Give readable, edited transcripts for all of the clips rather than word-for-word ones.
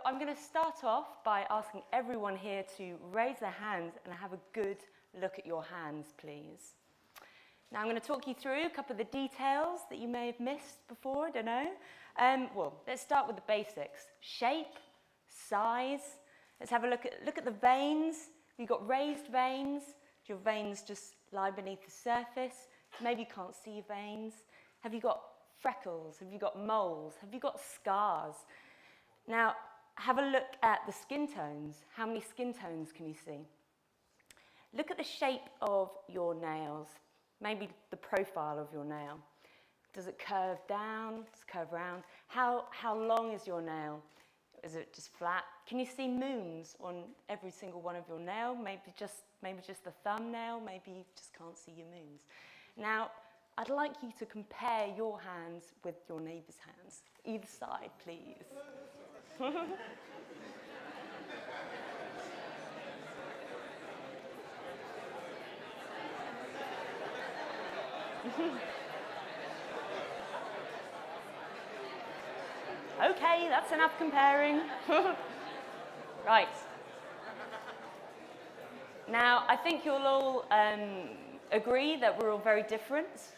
I'm going to start off by asking everyone here to raise their hands and have a good look at your hands, please. Now I'm going to talk you through a couple of the details that you may have missed before, I don't know. Well, let's start with the basics. Shape, size. Let's have a look at the veins. Have you got raised veins? Do your veins just lie beneath the surface? Maybe you can't see your veins. Have you got freckles? Have you got moles? Have you got scars? Now, have a look at the skin tones. How many skin tones can you see? Look at the shape of your nails, maybe the profile of your nail. Does it curve down? Does it curve round? How long is your nail? Is it just flat? Can you see moons on every single one of your nail? Maybe just the thumbnail, maybe you just can't see your moons. Now, I'd like you to compare your hands with your neighbour's hands. Either side, please. Okay, that's enough comparing. Right. Now, I think you'll all agree that we're all very different.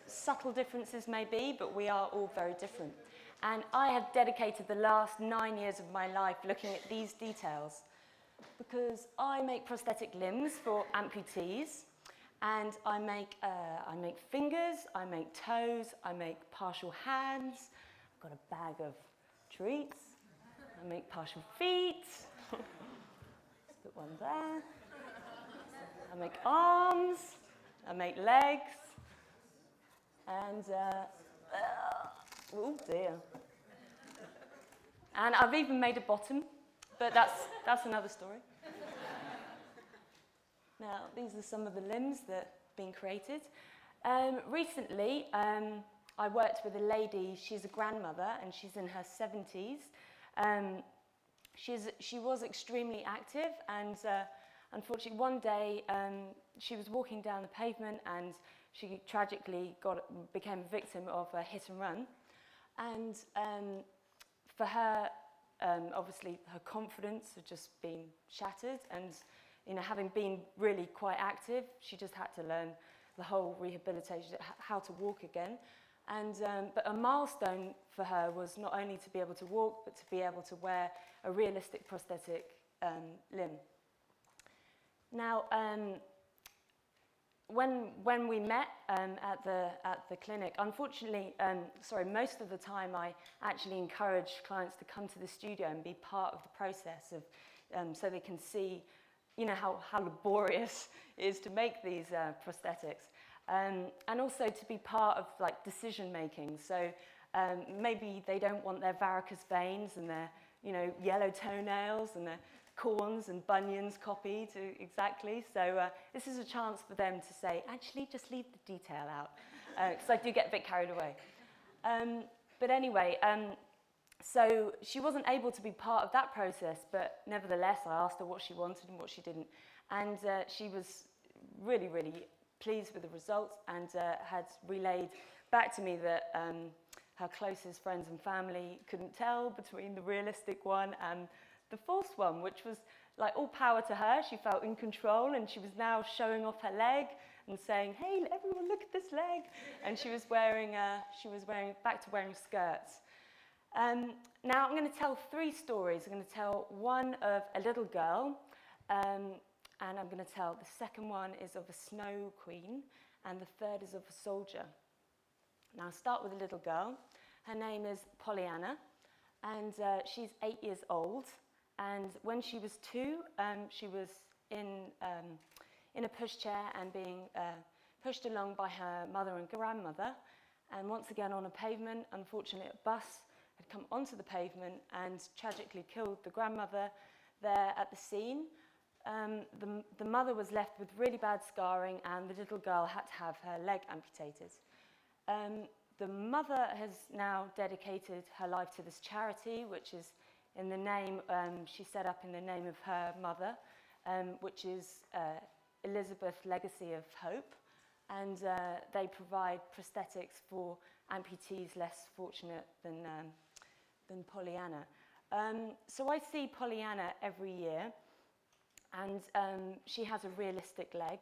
Subtle differences may be, but we are all very different. And I have dedicated the last 9 years of my life looking at these details because I make prosthetic limbs for amputees, and I make fingers, I make toes, I make partial hands. I've got a bag of treats. I make partial feet. Let's put one there. I make arms. I make legs. And, oh dear. And I've even made a bottom, but that's another story. Now, these are some of the limbs that have been created. Recently, I worked with a lady, she's a grandmother, and she's in her 70s. She was extremely active, and unfortunately one day she was walking down the pavement and she tragically became a victim of a hit and run. And for her, obviously her confidence had just been shattered, and having been really quite active, she just had to learn the whole rehabilitation, how to walk again. And but a milestone for her was not only to be able to walk, but to be able to wear a realistic prosthetic limb. Now, when we met at the clinic, unfortunately, most of the time I actually encourage clients to come to the studio and be part of the process of, so they can see, how laborious it is to make these prosthetics. And also to be part of decision making. So maybe they don't want their varicose veins and their yellow toenails and their corns and bunions copied exactly. So this is a chance for them to say, actually, just leave the detail out, because I do get a bit carried away. But anyway, so she wasn't able to be part of that process, but nevertheless, I asked her what she wanted and what she didn't. And she was really, really pleased with the results, and had relayed back to me that her closest friends and family couldn't tell between the realistic one and the false one, which was all power to her. She felt in control, and she was now showing off her leg and saying, "Hey, everyone, look at this leg!" And she was back to wearing skirts. Now I'm going to tell 3 stories. I'm going to tell one of a little girl. And I'm going to tell the second one is of a snow queen, and the third is of a soldier. Now I'll start with a little girl. Her name is Pollyanna, and she's 8 years old. And when she was 2, she was in a pushchair and being pushed along by her mother and grandmother. And once again on a pavement, unfortunately a bus had come onto the pavement and tragically killed the grandmother there at the scene. The mother was left with really bad scarring, and the little girl had to have her leg amputated. The mother has now dedicated her life to this charity, which is in the name, she set up in the name of her mother, which is Elizabeth Legacy of Hope. And they provide prosthetics for amputees less fortunate than Pollyanna. So I see Pollyanna every year, and she has a realistic leg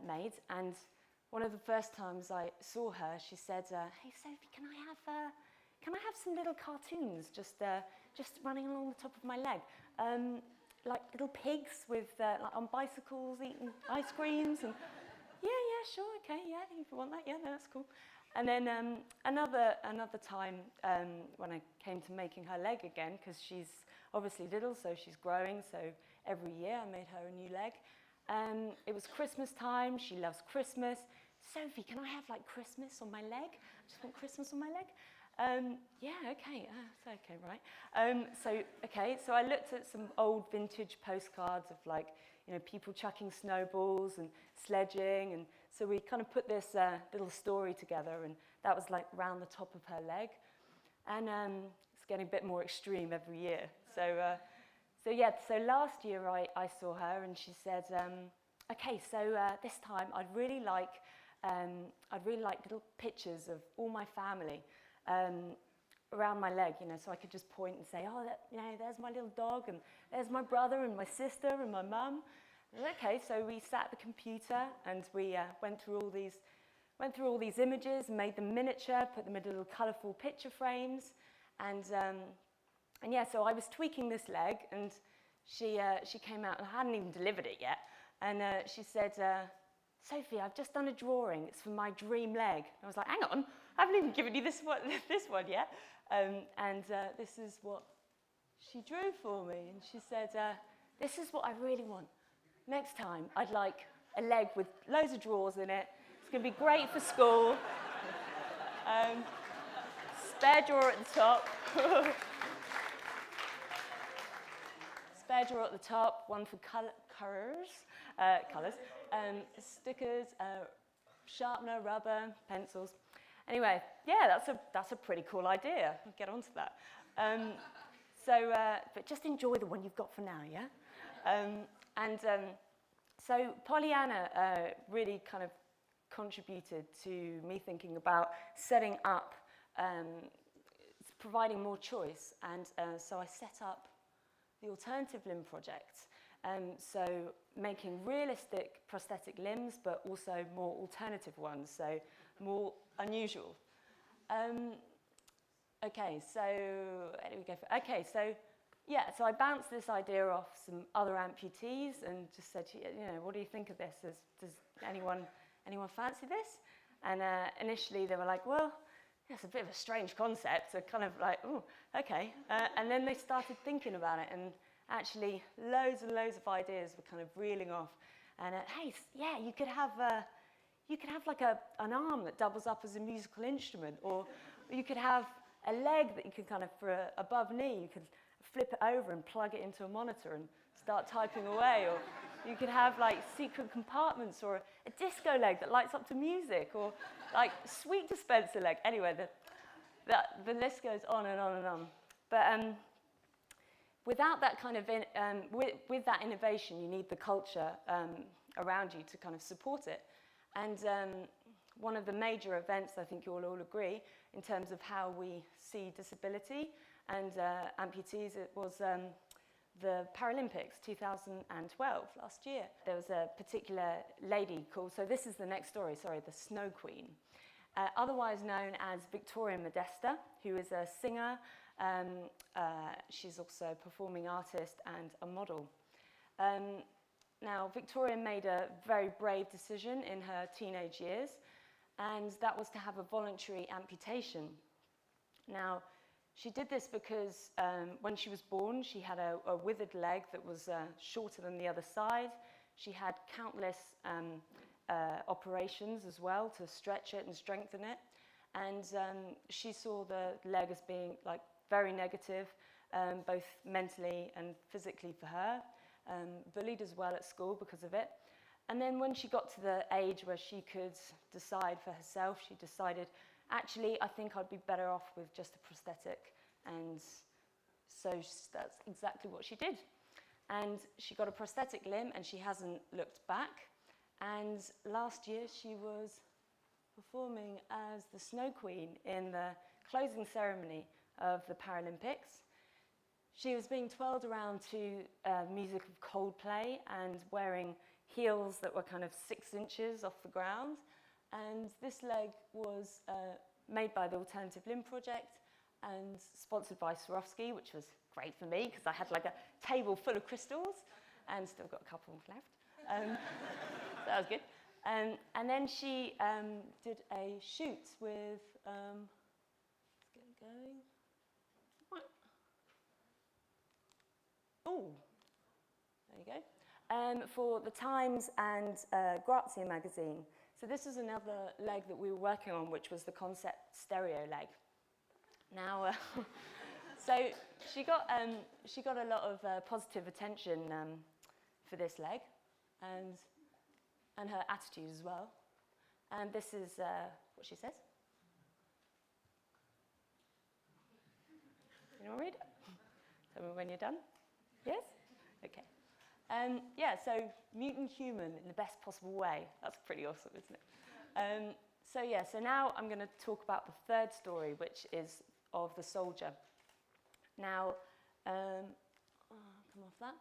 made. And one of the first times I saw her, she said, "Hey Sophie, can I have some little cartoons just running along the top of my leg, like little pigs with like on bicycles eating ice creams?" And yeah, sure, okay, yeah, if you want that, yeah, no, that's cool. And then another time when I came to making her leg again, because she's obviously little, so she's growing, so every year I made her a new leg. It was Christmas time, she loves Christmas. "Sophie, can I have like Christmas on my leg? I just want Christmas on my leg." Yeah, okay, it's okay, right. So I looked at some old vintage postcards of like, you know, people chucking snowballs and sledging, and so we kind of put this little story together, and that was like round the top of her leg. And it's getting a bit more extreme every year. So last year I saw her, and she said, "Okay, so this time I'd really like little pictures of all my family around my leg, you know, so I could just point and say, oh, you know, there's my little dog, and there's my brother, and my sister, and my mum." Okay, so we sat at the computer, and we went through all these images, and made them miniature, put them in little colourful picture frames, and yeah, so I was tweaking this leg, and she came out, and I hadn't even delivered it yet, and she said, "Sophie, I've just done a drawing. It's for my dream leg." I was like, "Hang on, I haven't even given you this one yet." This is what she drew for me, and she said, "This is what I really want. Next time, I'd like a leg with loads of drawers in it. It's going to be great for school. Spare drawer at the top." Spare drawer at the top, one for colours, stickers, sharpener, rubber, pencils. Anyway, yeah, that's a pretty cool idea. I'll get onto that. But just enjoy the one you've got for now, yeah? So Pollyanna really kind of contributed to me thinking about setting up, providing more choice, and so I set up the Alternative Limb Project. So making realistic prosthetic limbs, but also more alternative ones, so more unusual. So I bounced this idea off some other amputees and just said, you know, "What do you think of this? Does anyone fancy this?" And initially they were like, "Well, it's a bit of a strange concept." So kind of like, "Oh, okay." And then they started thinking about it, and actually loads and loads of ideas were kind of reeling off. And hey, yeah, you could have like an arm that doubles up as a musical instrument, or you could have a leg that you could kind of, for above knee, you could flip it over and plug it into a monitor and start typing away, or you could have like secret compartments, or a disco leg that lights up to music, or like sweet dispenser leg. Anyway, the list goes on and on and on. But without that kind of with that innovation, you need the culture around you to kind of support it. And one of the major events, I think you'll all agree, in terms of how we see disability and amputees, it was the Paralympics 2012, last year. There was a particular lady called, so this is the next story, sorry, the Snow Queen, otherwise known as Victoria Modesta, who is a singer. She's also a performing artist and a model. Now, Victoria made a very brave decision in her teenage years, and that was to have a voluntary amputation. Now, she did this because when she was born, she had a withered leg that was shorter than the other side. She had countless operations as well to stretch it and strengthen it. And she saw the leg as being like very negative, both mentally and physically for her. Bullied as well at school because of it. And then when she got to the age where she could decide for herself, she decided, actually, I think I'd be better off with just a prosthetic. And so that's exactly what she did. And she got a prosthetic limb, and she hasn't looked back. And last year she was performing as the Snow Queen in the closing ceremony of the Paralympics. she was being twirled around to music of Coldplay and wearing heels that were kind of 6 inches off the ground. And this leg was made by the Alternative Limb Project and sponsored by Swarovski, which was great for me because I had like a table full of crystals and still got a couple left. So that was good. And then she did a shoot with, let's get it going. Oh, there you go. For the Times and Grazia magazine. So this is another leg that we were working on, which was the concept stereo leg. Now, so she got a lot of positive attention for this leg, and her attitude as well. And this is what she says. You want to read it? Tell me when you're done. Yes? Okay. Yeah, so mutant human in the best possible way. That's pretty awesome, isn't it? So now I'm going to talk about the third story, which is of the soldier. Now, come off that.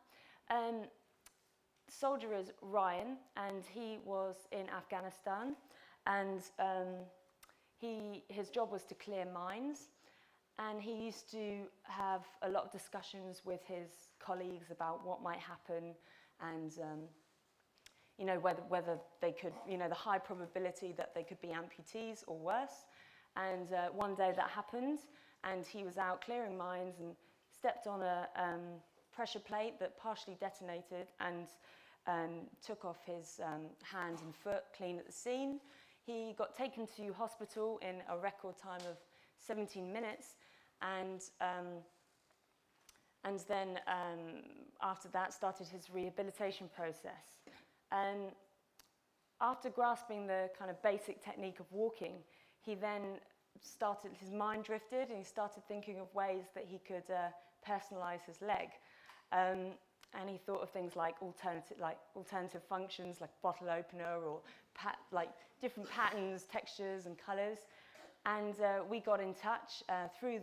The soldier is Ryan, and he was in Afghanistan, and his job was to clear mines. And he used to have a lot of discussions with his colleagues about what might happen and, whether they could, the high probability that they could be amputees or worse. And one day that happened, and he was out clearing mines and stepped on a pressure plate that partially detonated and took off his hand and foot clean at the scene. He got taken to hospital in a record time of 17 minutes, and then after that started his rehabilitation process. After grasping the kind of basic technique of walking, he then his mind drifted, and he started thinking of ways that he could personalize his leg. And he thought of things like alternative functions, like bottle opener, or different patterns, textures, and colors. And we got in touch through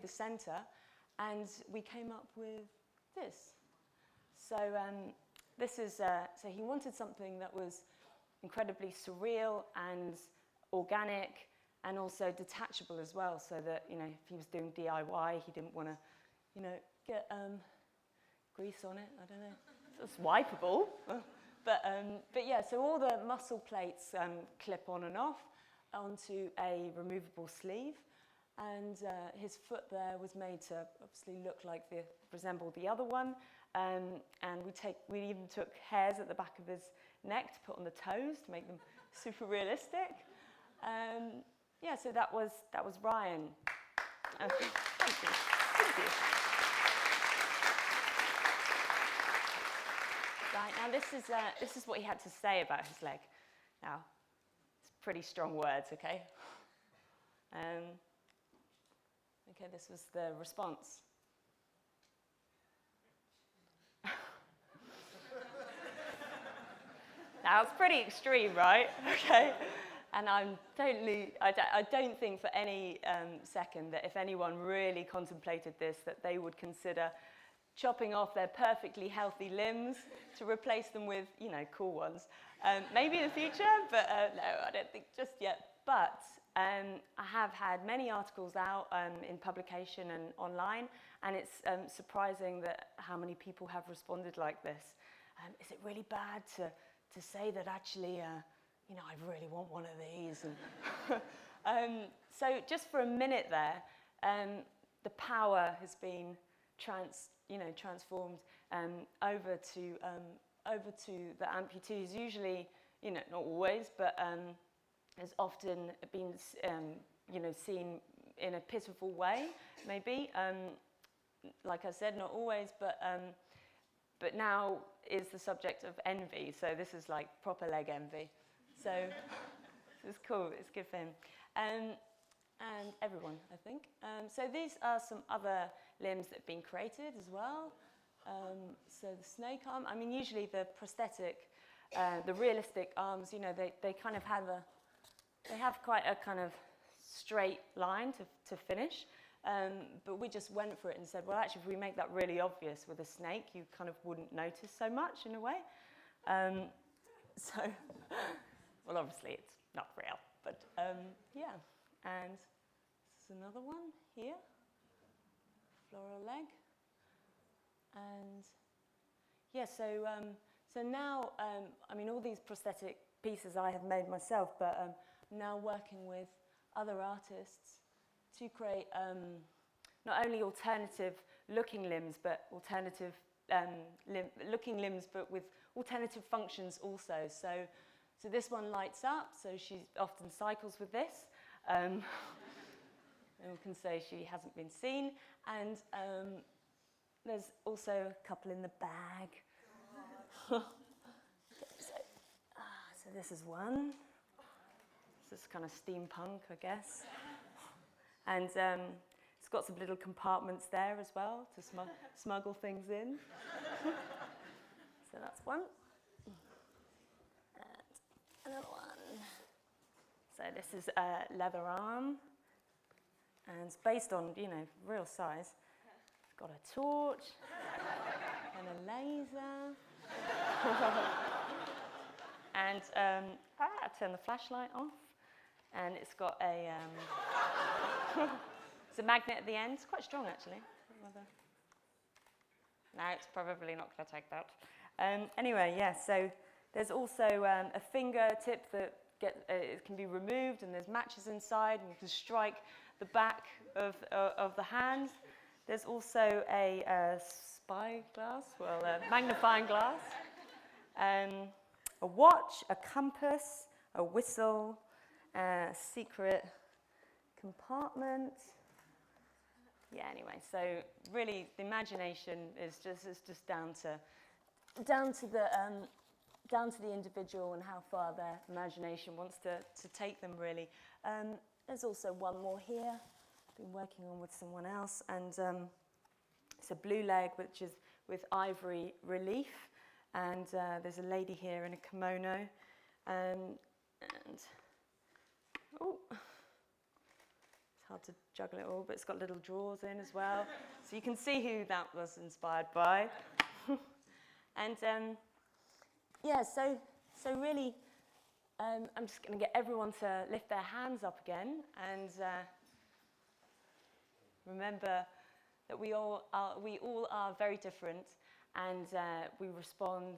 the centre, and we came up with this. So this is so he wanted something that was incredibly surreal and organic, and also detachable as well, so that if he was doing DIY, he didn't want to get grease on it. I don't know. It's wipeable, but yeah. So all the muscle plates clip on and off onto a removable sleeve, and his foot there was made to obviously resemble the other one, and we even took hairs at the back of his neck to put on the toes to make them super realistic. Yeah, so that was Ryan. Thank you. Thank you. Right, now this is what he had to say about his leg. Now, it's pretty strong words, okay? Okay, this was the response. Now, it's pretty extreme, right? Okay. And I don't think for any second that if anyone really contemplated this, that they would consider chopping off their perfectly healthy limbs to replace them with, cool ones. Maybe in the future, but no, I don't think just yet. But I have had many articles out in publication and online, and it's surprising that how many people have responded like this. Is it really bad to say that actually, I really want one of these? And so just for a minute there, the power has been transformed over to the amputees. Usually, not always, but has often been seen in a pitiful way, maybe. Like I said, not always, but now is the subject of envy. So this is like proper leg envy. So it's cool. It's good for him. And everyone, I think. So these are some other limbs that have been created as well. So the snake arm. I mean, usually the prosthetic, the realistic arms, they kind of have quite a kind of straight line to finish. But we just went for it and said, well, actually, if we make that really obvious with a snake, you kind of wouldn't notice so much in a way. So, well, obviously, it's not real, but yeah. And this is another one here, floral leg. And yeah, so now, I mean, all these prosthetic pieces I have made myself, but I'm now working with other artists to create not only alternative looking limbs, but alternative looking limbs, but with alternative functions also. So this one lights up, so she often cycles with this. And we can say she hasn't been seen. And there's also a couple in the bag. So this is one. This is kind of steampunk, I guess. And it's got some little compartments there as well to smuggle things in. So that's one. And another one. So this is a leather arm. And it's based on, you know, real size. It's got a torch and a laser. And I turn the flashlight off. And it's got a, it's a magnet at the end. It's quite strong, actually. No, it's probably not going to take that. Anyway, yeah, so there's also a fingertip that it can be removed, and there's matches inside, and you can strike the back of the hand. There's also a spy glass, well, a magnifying glass, a watch, a compass, a whistle, a secret compartment. Yeah, anyway, so really the imagination is just down to the individual and how far their imagination wants to take them, really. There's also one more here I've been working on with someone else, and it's a blue leg which is with ivory relief, and there's a lady here in a kimono, and oh, it's hard to juggle it all, but it's got little drawers in as well, so you can see who that was inspired by. And yeah, so really, I'm just going to get everyone to lift their hands up again, and remember that we all are very different, and we respond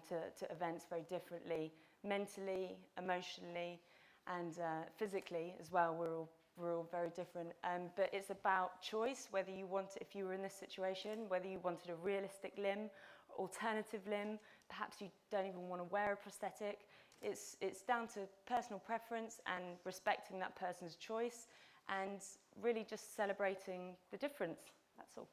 to events very differently, mentally, emotionally, and physically as well. We're all very different, but it's about choice. Whether you want, if you were in this situation, whether you wanted a realistic limb, alternative limb, perhaps you don't even want to wear a prosthetic. It's down to personal preference and respecting that person's choice, and really just celebrating the difference. That's all.